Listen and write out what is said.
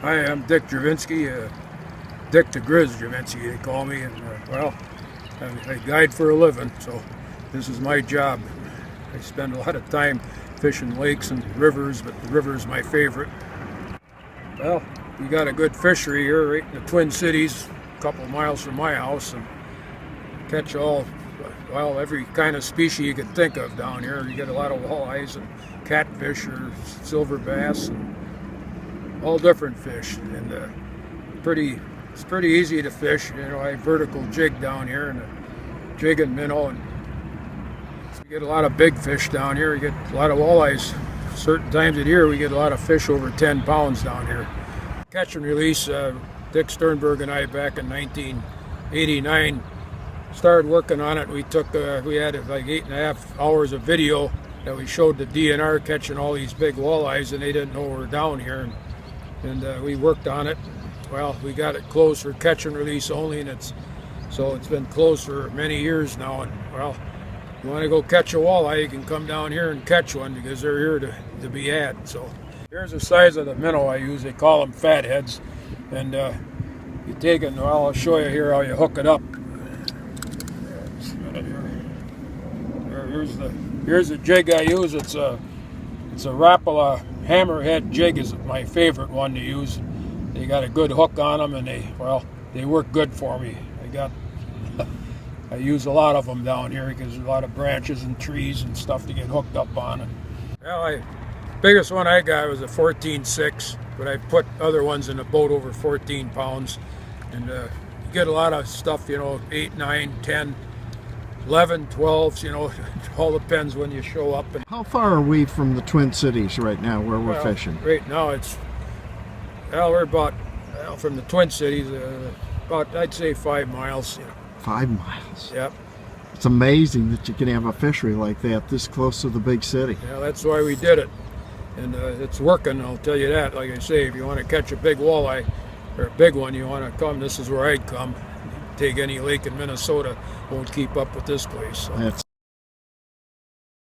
Hi, I'm Dick Grzywinski, Dick to Griz Grzywinski they call me, and well, I guide for a living, so this is my job. I spend a lot of time fishing lakes and rivers, but the river is my favorite. Well, we got a good fishery here right in the Twin Cities, a couple miles from my house, and catch every kind of species you can think of down here. You get a lot of walleyes and catfish or silver bass and all different fish, and it's pretty easy to fish. You know, I vertical jig down here and a jig and minnow, and you get a lot of big fish down here. You get a lot of walleyes. Certain times of the year we get a lot of fish over 10 pounds down here. Catch and release, Dick Sternberg and I back in 1989 started working on it. We had like 8.5 hours of video that we showed the DNR catching all these big walleyes, and they didn't know we were down here, and we worked on it. Well, we got it closed for catch and release only, and it's been closed for many years now. And well, you want to go catch a walleye, you can come down here and catch one, because they're here to be had. So here's the size of the minnow I use. They call them fatheads, and you take it. Well, I'll show you here how you hook it up. Here's the jig I use. It's a Rapala hammerhead jig is my favorite one to use. They got a good hook on them, and they work good for me. I use a lot of them down here because there's a lot of branches and trees and stuff to get hooked up on. And well, biggest one I got was a 14.6, but I put other ones in the boat over 14 pounds, and you get a lot of stuff, you know, 8, 9, 10, 11, 12s, you know, it all depends when you show up. And how far are we from the Twin Cities right now where we're fishing? Right now we're about, from the Twin Cities, about, I'd say 5 miles. You know. 5 miles? Yep. It's amazing that you can have a fishery like that this close to the big city. Yeah, that's why we did it. And it's working, I'll tell you that. Like I say, if you want to catch a big walleye, or a big one, you want to come, this is where I'd come. Take any lake in Minnesota, won't keep up with this place. So.